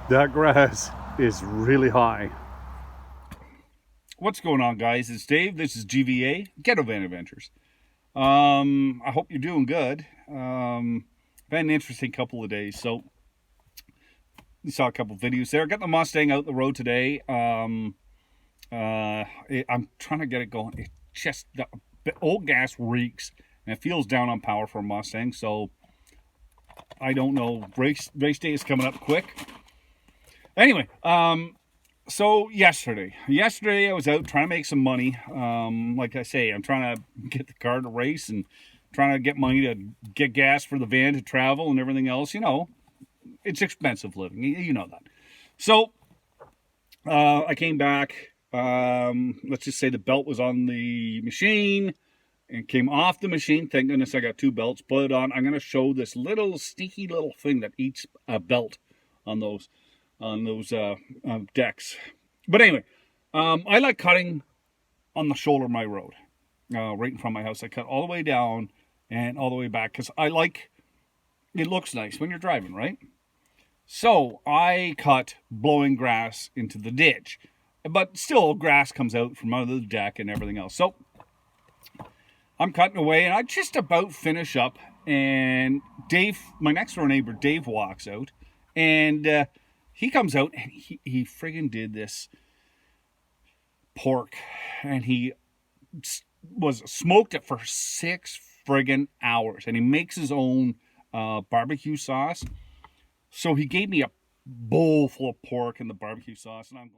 That grass is really high. What's going on, guys? It's Dave. This is GVA, Ghetto Van Adventures. I hope you're doing good. Been an interesting couple of days. So, you saw a couple of videos there. Got the Mustang out the road today. I'm trying to get it going. It just, the old gas reeks, and it feels down on power for a Mustang. So, I don't know. Race day is coming up quick. Anyway, so yesterday I was out trying to make some money. Like I say, I'm trying to get the car to race and trying to get money to get gas for the van to travel and everything else. You know, it's expensive living. You know that. So I came back. Let's just say the belt was on the machine and came off the machine. Thank goodness I got two belts. Put it on. I'm going to show this little sneaky little thing that eats a belt on those decks. But anyway, I like cutting on the shoulder of my road, right in front of my house. I cut all the way down and all the way back because I like it. Looks nice when you're driving, right? So I cut blowing grass into the ditch, but still grass comes out from under the deck and everything else. So I'm cutting away and I just about finish up, and Dave, my next door neighbor, Dave, walks out, and he comes out and he friggin' did this pork, and he was smoked it for 6 friggin' hours, and he makes his own barbecue sauce. So he gave me a bowl full of pork and the barbecue sauce, and I'm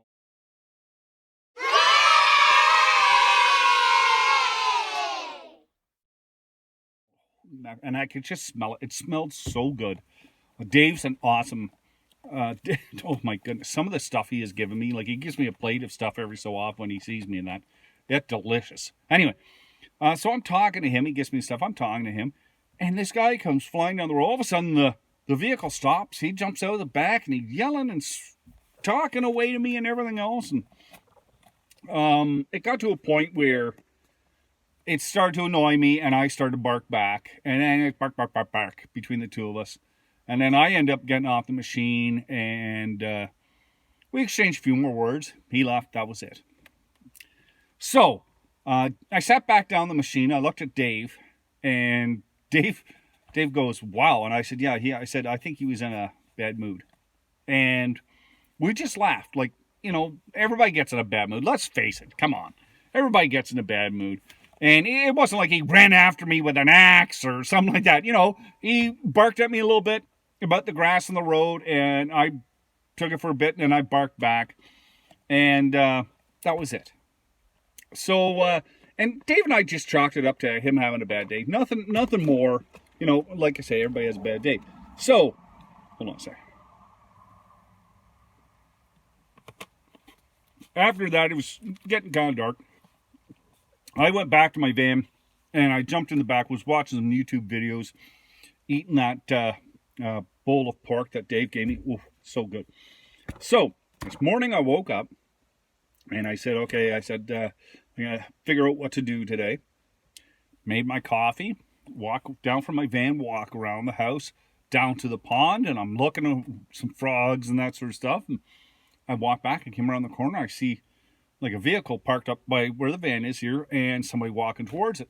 going, and I could just smell it. It smelled so good. Dave's an awesome. Oh my goodness, some of the stuff he has given me, like he gives me a plate of stuff every so often when he sees me, and that's delicious. Anyway, so I'm talking to him. He gives me stuff. I'm talking to him, and this guy comes flying down the road. All of a sudden, the vehicle stops. He jumps out of the back and he's yelling and talking away to me and everything else. And it got to a point where it started to annoy me, and I started to bark back, and then it bark between the two of us. And then I end up getting off the machine, and we exchanged a few more words. He left. That was it. So I sat back down the machine. I looked at Dave, and Dave goes, "Wow." And I said, "Yeah." I said, "I think he was in a bad mood." And we just laughed. Like, you know, everybody gets in a bad mood. Let's face it. Come on. Everybody gets in a bad mood. And it wasn't like he ran after me with an axe or something like that. You know, he barked at me a little bit about the grass on the road, and I took it for a bit, and then I barked back, and that was it. So, and Dave and I just chalked it up to him having a bad day. Nothing more. You know, like I say, everybody has a bad day. So, hold on a sec. After that, it was getting kind of dark. I went back to my van, and I jumped in the back, was watching some YouTube videos, eating that bowl of pork that Dave gave me. Ooh, so good. So this morning I woke up, and I said, okay, I'm going to figure out what to do today. Made my coffee, walk down from my van, walk around the house, down to the pond, and I'm looking at some frogs and that sort of stuff. And I walk back, I came around the corner, I see like a vehicle parked up by where the van is here, and somebody walking towards it.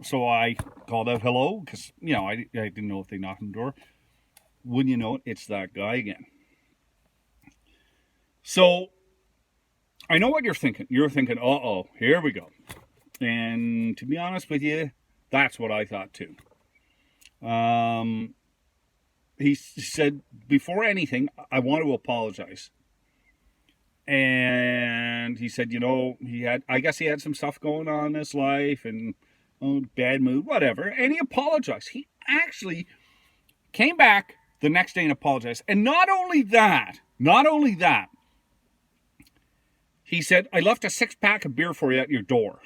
So I called out hello, because, you know, I didn't know if they knocked on the door. Wouldn't you know it, it's that guy again. So I know what you're thinking. You're thinking, uh-oh, here we go. And to be honest with you, that's what I thought too. He said, before anything, I want to apologize. And he said, you know, I guess he had some stuff going on in his life, and bad mood, whatever. And he apologized. He actually came back the next day and apologized. And not only that, he said, I left a 6-pack of beer for you at your door.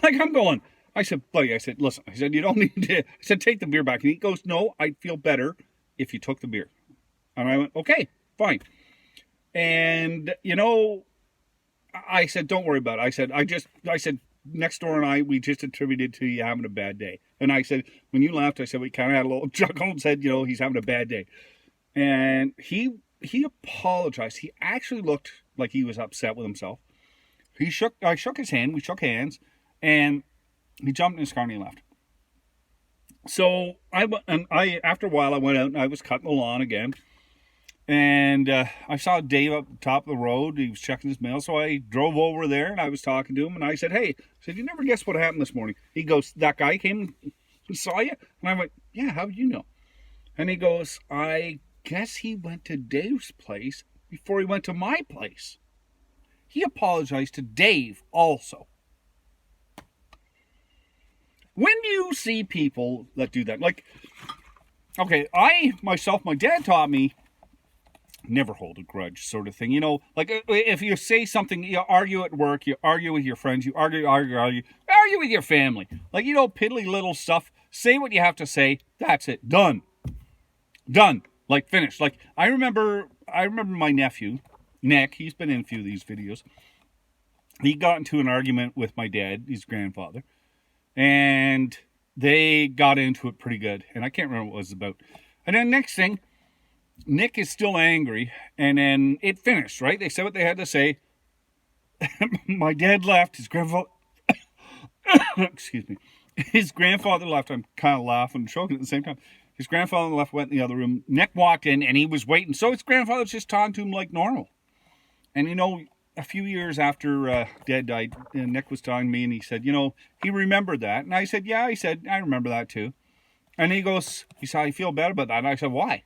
Like, I'm going, I said, buddy, I said, listen, I said, you don't need to, I said, take the beer back. And he goes, no, I'd feel better if you took the beer. And I went, okay, fine. And, you know, I said, don't worry about it. I said, next door and we just attributed to you having a bad day. And I said, when you left, I said, we kind of had a little chuckle and said, you know, he's having a bad day. And he apologized. He actually looked like he was upset with himself. I shook his hand. We shook hands, and he jumped in his car and he left. So after a while I went out and I was cutting the lawn again, and I saw Dave up the top of the road. He was checking his mail, so I drove over there and I was talking to him, and I said, "Hey," I said, "you never guess what happened this morning?" He goes, "That guy came and saw you?" And I'm like, "Yeah, how do you know?" And he goes, "I guess he went to Dave's place before he went to my place." He apologized to Dave also. When you see people that do that, like, okay, my dad taught me never hold a grudge, sort of thing. You know, like if you say something, you argue at work, you argue with your friends, you argue with your family. Like, you know, piddly little stuff. Say what you have to say. That's it. Done. Like, finished. Like, I remember my nephew, Nick. He's been in a few of these videos. He got into an argument with my dad, his grandfather, and they got into it pretty good. And I can't remember what it was about. And then next thing, Nick is still angry, and then it finished, right? They said what they had to say. My dad left. His grandfather... Excuse me. His grandfather left. I'm kind of laughing and choking at the same time. His grandfather left, went in the other room. Nick walked in, and he was waiting. So his grandfather's just talking to him like normal. And, you know, a few years after Dad died, Nick was talking to me, and he said, you know, he remembered that. And I said, yeah, he said, I remember that too. And he said, I feel bad about that. And I said, why?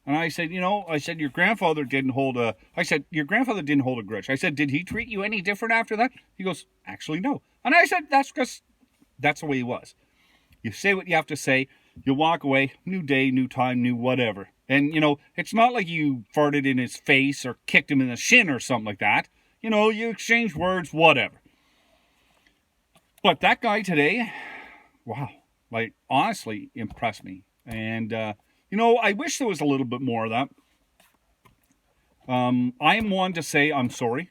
And I said, your grandfather didn't hold a grudge. I said, did he treat you any different after that? He goes, actually, no. And I said, that's because that's the way he was. You say what you have to say. You walk away. New day, new time, new whatever. And, you know, it's not like you farted in his face or kicked him in the shin or something like that. You know, you exchange words, whatever. But that guy today, wow, like, honestly impressed me. And, you know, I wish there was a little bit more of that. I am one to say I'm sorry.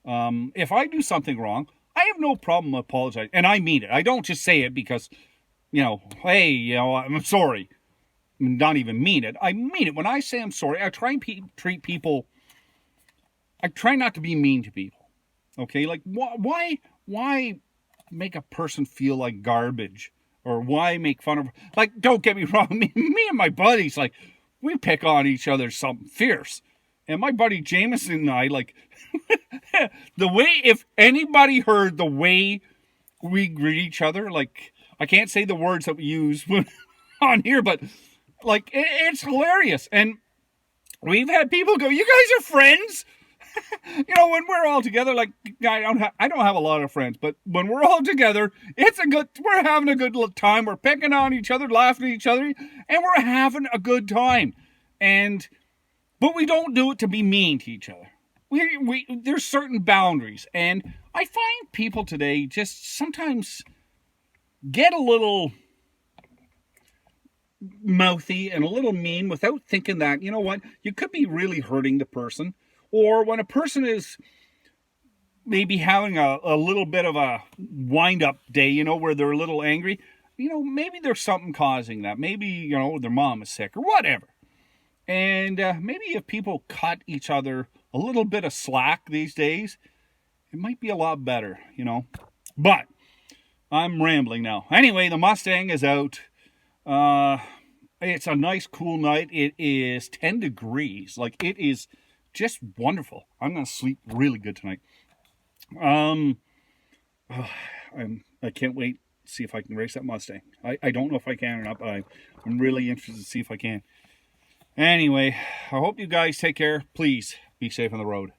If I do something wrong, I have no problem apologizing. And I mean it. I don't just say it because, you know, hey, you know, I'm sorry. Not even mean it. I mean it. When I say I'm sorry, I try and treat people... I try not to be mean to people. Okay? Like, why make a person feel like garbage? Or why make fun of... Like, don't get me wrong. Me and my buddies, like, we pick on each other something fierce. And my buddy Jameson and I, like... the way... If anybody heard the way we greet each other, like... I can't say the words that we use on here, but... Like, it's hilarious. And we've had people go, you guys are friends? You know, when we're all together, like, I don't have a lot of friends, but when we're all together, we're having a good time. We're picking on each other, laughing at each other, and we're having a good time. But we don't do it to be mean to each other. There's certain boundaries. And I find people today just sometimes get a little mouthy and a little mean without thinking that, you know what, you could be really hurting the person. Or when a person is maybe having a little bit of a wind-up day, you know, where they're a little angry, you know, maybe there's something causing that. Maybe, you know, their mom is sick or whatever. And maybe if people cut each other a little bit of slack these days, it might be a lot better, you know. But I'm rambling now. Anyway, the Mustang is out. It's a nice cool night. It is 10 degrees. Like, it is just wonderful. I'm going to sleep really good tonight. I can't wait to see if I can race that Mustang. I don't know if I can or not, but I'm really interested to see if I can. Anyway, I hope you guys take care. Please be safe on the road.